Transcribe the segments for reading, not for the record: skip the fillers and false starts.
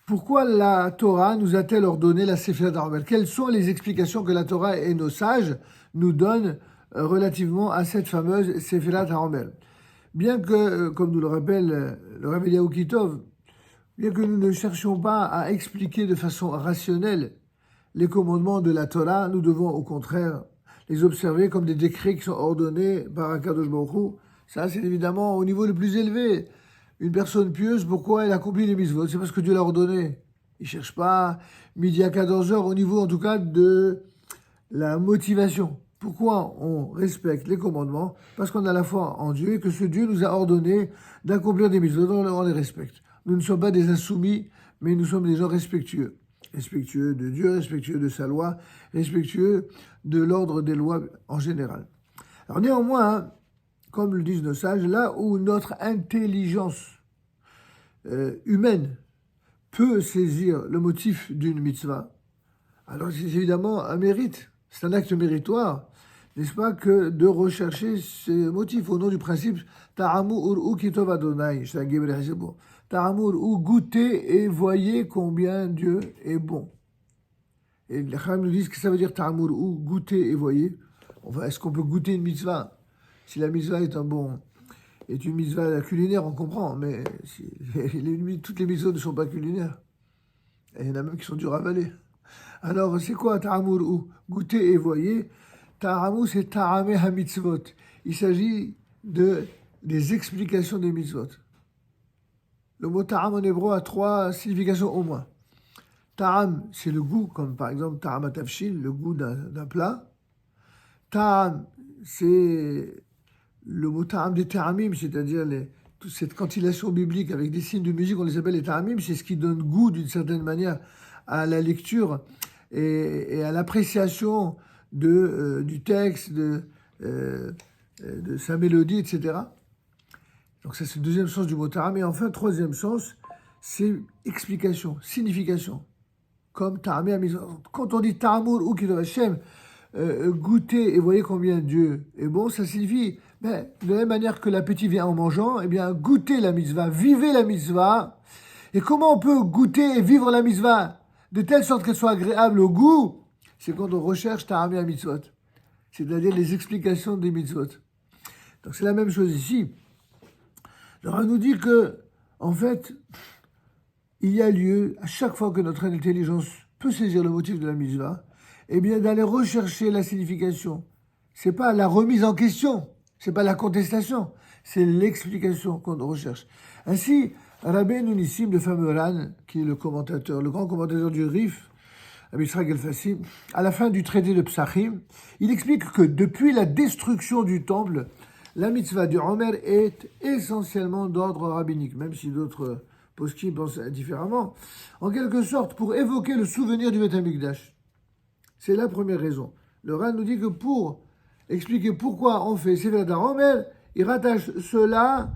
Pourquoi la Torah nous a-t-elle ordonné la Sefirat HaOmer? Quelles sont les explications que la Torah et nos sages nous donnent relativement à cette fameuse Sefirat HaOmer? Bien que, comme nous le rappelle le Rav Eliyahu Kitov, bien que nous ne cherchions pas à expliquer de façon rationnelle les commandements de la Torah, nous devons au contraire les observer comme des décrets qui sont ordonnés par Akadosh Baruch Hu. Ça, c'est évidemment au niveau le plus élevé. Une personne pieuse, pourquoi elle accomplit les mitzvot? C'est parce que Dieu l'a ordonné. Il ne cherche pas midi à 14 heures au niveau en tout cas de la motivation. Pourquoi on respecte les commandements? Parce qu'on a la foi en Dieu et que ce Dieu nous a ordonné d'accomplir des mitzvot, on les respecte. Nous ne sommes pas des insoumis, mais nous sommes des gens respectueux. Respectueux de Dieu, respectueux de sa loi, respectueux de l'ordre des lois en général. Alors néanmoins, comme le disent nos sages, là où notre intelligence humaine peut saisir le motif d'une mitzvah, alors c'est évidemment un mérite, c'est un acte méritoire, n'est-ce pas, que de rechercher ce motif au nom du principe Ta'amu ur'u kitov Adonai, Ta'amu ur'u, goûtez et voyez combien Dieu est bon. Et les Chachamim nous disent que ça veut dire Ta'amu ur'u, goûtez et voyez. Enfin, est-ce qu'on peut goûter une mitzvah? Si la mitzvah est une mitzvah culinaire, on comprend, mais toutes les mitzvahs ne sont pas culinaires. Et il y en a même qui sont durs à avaler. Alors, c'est quoi Ta'amur ou goûter et voyez? Ta'amu, c'est Ta'ame ha-mitzvot. Il s'agit des explications des mitzvot. Le mot Ta'am en hébreu a 3 significations au moins. Ta'am, c'est le goût, comme par exemple Ta'am atavshil, le goût d'un plat. Ta'am, c'est le mot Ta'am des Ta'amim, c'est-à-dire toute cette cantillation biblique avec des signes de musique, on les appelle les Ta'amim, c'est ce qui donne goût d'une certaine manière à la lecture et à l'appréciation du texte, de sa mélodie, etc. Donc ça, c'est le deuxième sens du mot Ta'am. Et enfin, troisième sens, c'est explication, signification. Comme Ta'am et Mitzvot. Quand on dit Ta'amur ou Kiddush Hashem, goûter et voyez combien Dieu est bon, ça signifie, de la même manière que l'appétit vient en mangeant, eh bien, goûtez la mitzvah, vivez la mitzvah. Et comment on peut goûter et vivre la mitzvah de telle sorte qu'elle soit agréable au goût? C'est quand on recherche Ta'amim à mitzvot, c'est-à-dire les explications des mitzvot. Donc c'est la même chose ici. Alors on nous dit que, en fait, il y a lieu, à chaque fois que notre intelligence peut saisir le motif de la mitzvah, eh bien d'aller rechercher la signification. C'est pas la remise en question, c'est pas la contestation, c'est l'explication qu'on recherche. Ainsi, Rabbeinu Nissim, le fameux Ran, qui est le grand commentateur du Rif, Yitzhak El-Fassi, à la fin du traité de Psachim, il explique que depuis la destruction du temple, la mitzvah du Homer est essentiellement d'ordre rabbinique, même si d'autres poskim pensent différemment, en quelque sorte pour évoquer le souvenir du Beth Amikdash. C'est la première raison. Le Ran nous dit que pour expliquer pourquoi on fait Sefirat HaOmer, il rattache cela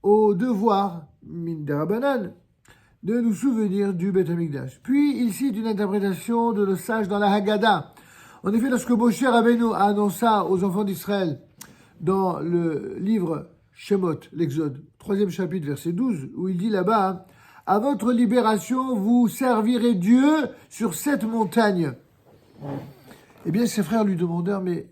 au devoir, min derabanan, de nous souvenir du Beth Amikdash. Puis il cite une interprétation de le sage dans la Haggadah. En effet, lorsque Moshe Rabbeinu annonça aux enfants d'Israël dans le livre Shemot, l'Exode, 3e chapitre, verset 12, où il dit là-bas, « À votre libération, vous servirez Dieu sur cette montagne. » Eh bien, ses frères lui demandèrent, mais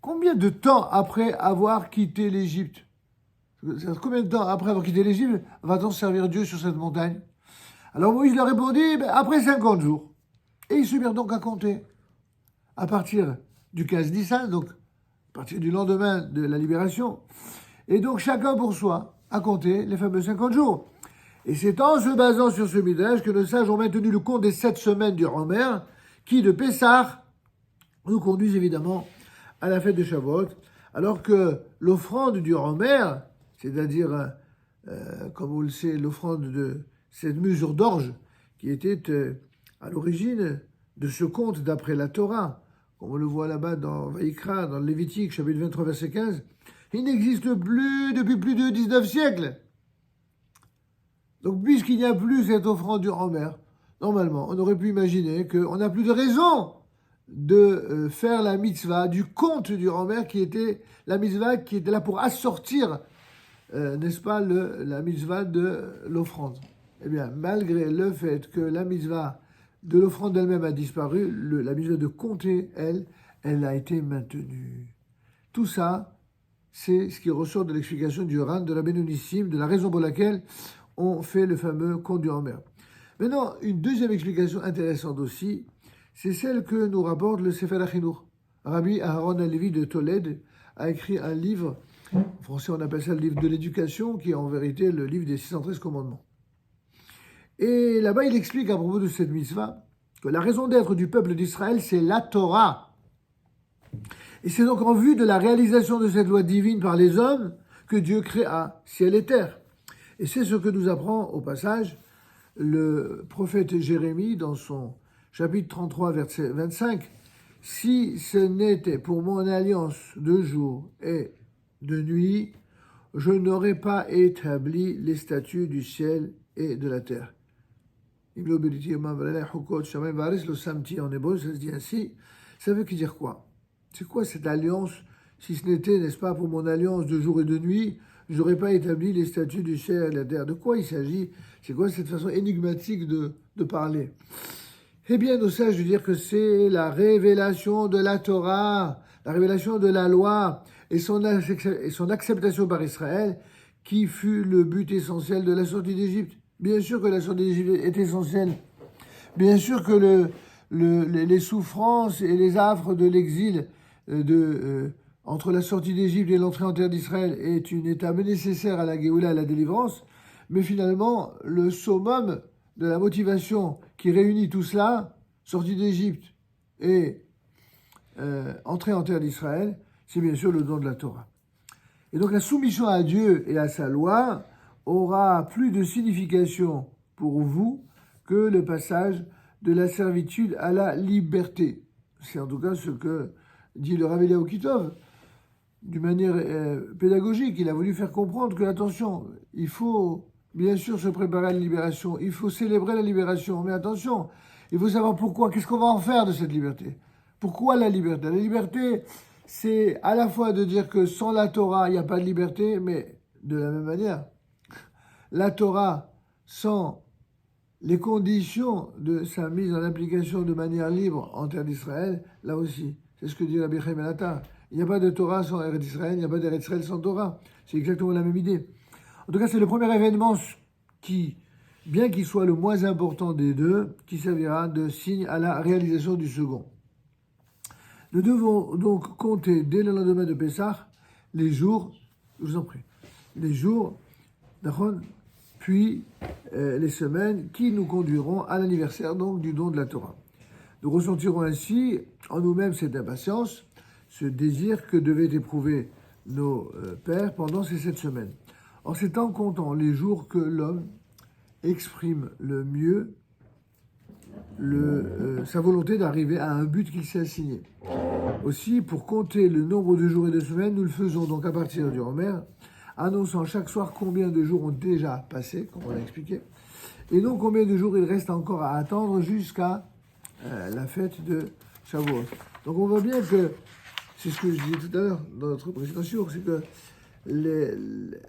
combien de temps après avoir quitté l'Égypte? Combien de temps après avoir quitté l'Égypte va-t-on servir Dieu sur cette montagne? Alors Moïse leur répondit, après 50 jours. Et ils se mirent donc à compter. À partir du 15 Nissan, donc à partir du lendemain de la libération. Et donc chacun pour soi a compté les fameux 50 jours. Et c'est en se basant sur ce midrash que nos sages ont maintenu le compte des 7 semaines du Homer, qui de Pessah nous conduisent évidemment à la fête de Shavuot, alors que l'offrande du Homer, c'est-à-dire, comme vous le savez, l'offrande de cette mesure d'orge, qui était à l'origine de ce conte d'après la Torah, comme on le voit là-bas dans Vaïkra, dans le Lévitique, chapitre 23, verset 15, il n'existe plus depuis plus de 19 siècles. Donc, puisqu'il n'y a plus cette offrande du Homer, normalement, on aurait pu imaginer qu'on n'a plus de raison de faire la mitzvah du conte du Homer, qui était la mitzvah qui était là pour assortir, n'est-ce pas, la mitzvah de l'offrande. eh bien, malgré le fait que la mitzvah de l'offrande elle-même a disparu, la mitzvah de compter, elle a été maintenue. Tout ça, c'est ce qui ressort de l'explication du Ran, de Rabbeinu Nissim, de la raison pour laquelle on fait le fameux compte du Homer. Maintenant, une deuxième explication intéressante aussi, c'est celle que nous rapporte le Sefer HaChinuch. Rabbi Aharon Halevi de Tolède a écrit un livre, en français on appelle ça le livre de l'éducation, qui est en vérité le livre des 613 commandements. Et là-bas, il explique à propos de cette mitzvah que la raison d'être du peuple d'Israël, c'est la Torah. Et c'est donc en vue de la réalisation de cette loi divine par les hommes que Dieu créa ciel et terre. Et c'est ce que nous apprend au passage le prophète Jérémie dans son chapitre 33, verset 25. « Si ce n'était pour mon alliance de jour et de nuit, je n'aurais pas établi les statuts du ciel et de la terre. » En hébreu, ça se dit ainsi. Ça veut dire quoi? C'est quoi cette alliance? Si ce n'était, n'est-ce pas, pour mon alliance de jour et de nuit, je n'aurais pas établi les statuts du ciel et de la terre. De quoi il s'agit? C'est quoi cette façon énigmatique de parler? Eh bien, nos sages de dire que c'est la révélation de la Torah, la révélation de la loi et son acceptation par Israël qui fut le but essentiel de la sortie d'Égypte. Bien sûr que la sortie d'Égypte est essentielle. Bien sûr que les souffrances et les affres de l'exil entre la sortie d'Égypte et l'entrée en terre d'Israël est une étape nécessaire à la Géoula, à la délivrance. Mais finalement, le summum de la motivation qui réunit tout cela, sortie d'Égypte et entrée en terre d'Israël, c'est bien sûr le don de la Torah. Et donc la soumission à Dieu et à sa loi aura plus de signification pour vous que le passage de la servitude à la liberté. C'est en tout cas ce que dit le Rav Eliyahu Kitov, d'une manière pédagogique. Il a voulu faire comprendre que, attention, il faut bien sûr se préparer à la libération, il faut célébrer la libération, mais attention, il faut savoir pourquoi, qu'est-ce qu'on va en faire de cette liberté? Pourquoi la liberté? La liberté, c'est à la fois de dire que sans la Torah, il n'y a pas de liberté, mais de la même manière, la Torah, sans les conditions de sa mise en application de manière libre en terre d'Israël, là aussi, c'est ce que dit Rabbi Chaim Ben-Atta. Il n'y a pas de Torah sans Eretz Israël, il n'y a pas d'Eretz Israël sans Torah. C'est exactement la même idée. En tout cas, c'est le premier événement qui, bien qu'il soit le moins important des deux, qui servira de signe à la réalisation du second. Nous devons donc compter dès le lendemain de Pessah les jours, je vous en prie, les jours, puis les semaines qui nous conduiront à l'anniversaire donc du don de la Torah. Nous ressentirons ainsi en nous-mêmes cette impatience, ce désir que devaient éprouver nos pères pendant ces 7 semaines. En ces temps comptant les jours que l'homme exprime le mieux sa volonté d'arriver à un but qu'il s'est assigné. Aussi, pour compter le nombre de jours et de semaines, nous le faisons donc à partir du Homer, annonçant chaque soir combien de jours ont déjà passé, comme on l'a expliqué, et non combien de jours il reste encore à attendre jusqu'à la fête de Shavuot. Donc on voit bien que, c'est ce que je disais tout à l'heure dans notre présentation, c'est que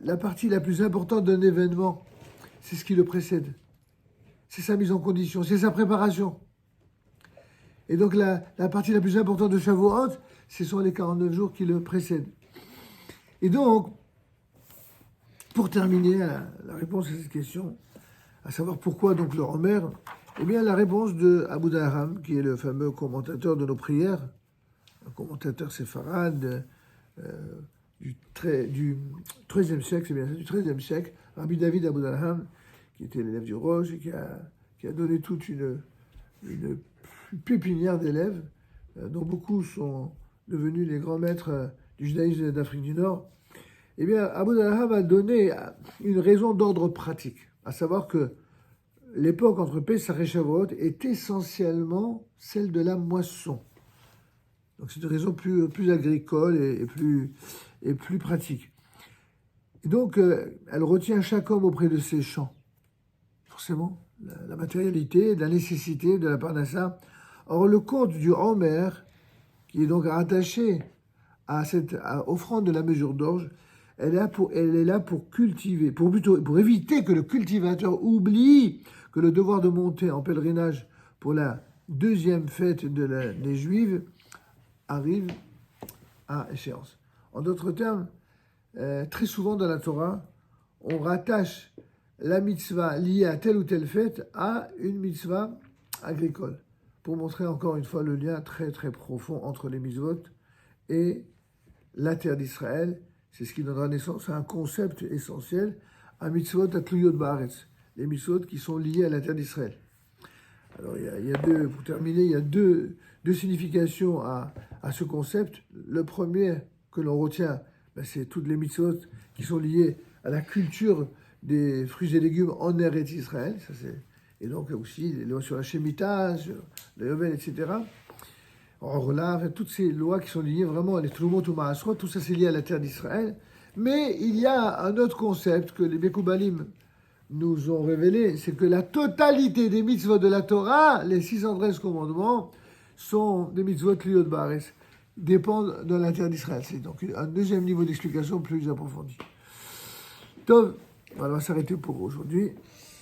la partie la plus importante d'un événement, c'est ce qui le précède. C'est sa mise en condition, c'est sa préparation. Et donc la partie la plus importante de Shavuot, ce sont les 49 jours qui le précèdent. Et donc, pour terminer la réponse à cette question, à savoir pourquoi donc le Homer, eh bien la réponse de Abu Dahram, qui est le fameux commentateur de nos prières, un commentateur séfarade du XIIIe siècle, c'est bien ça, du XIIIe siècle, Rabbi David Abu Dahram, qui était l'élève du Roche et qui a donné toute une pépinière d'élèves, dont beaucoup sont devenus les grands maîtres du judaïsme d'Afrique du Nord. Eh bien, Abu Dahram a donné une raison d'ordre pratique, à savoir que l'époque entre Pessah et Shavuot est essentiellement celle de la moisson. Donc c'est une raison plus agricole et plus pratique. Et donc, elle retient chaque homme auprès de ses champs. Forcément, la matérialité, la nécessité de la parnassa. Or, le conte du Homer, qui est donc rattaché à cette offrande de la mesure d'orge, elle est là pour cultiver, pour éviter que le cultivateur oublie que le devoir de monter en pèlerinage pour la deuxième fête des Juifs arrive à échéance. En d'autres termes, très souvent dans la Torah, on rattache la mitzvah liée à telle ou telle fête à une mitzvah agricole, pour montrer encore une fois le lien très très profond entre les mitzvot et la terre d'Israël. C'est ce qui donnera naissance à un concept essentiel, à mitzvot atluyot baaretz, les mitzvot qui sont liés à la terre d'Israël. Alors il y a deux, pour terminer, il y a deux significations à ce concept. Le premier que l'on retient, c'est toutes les mitzvot qui sont liées à la culture des fruits et légumes en Eretz Israël. Et donc aussi les lois sur la Shemitah, sur le Yovel, etc. Or là, toutes ces lois qui sont liées vraiment à les Trumot ou Maasrot, tout ça c'est lié à la terre d'Israël. Mais il y a un autre concept que les Mekoubalim nous ont révélé, c'est que la totalité des mitzvot de la Torah, les 613 commandements, sont des mitzvot liot baaretz, dépendent de la terre d'Israël. C'est donc un deuxième niveau d'explication plus approfondi. Donc, on va s'arrêter pour aujourd'hui.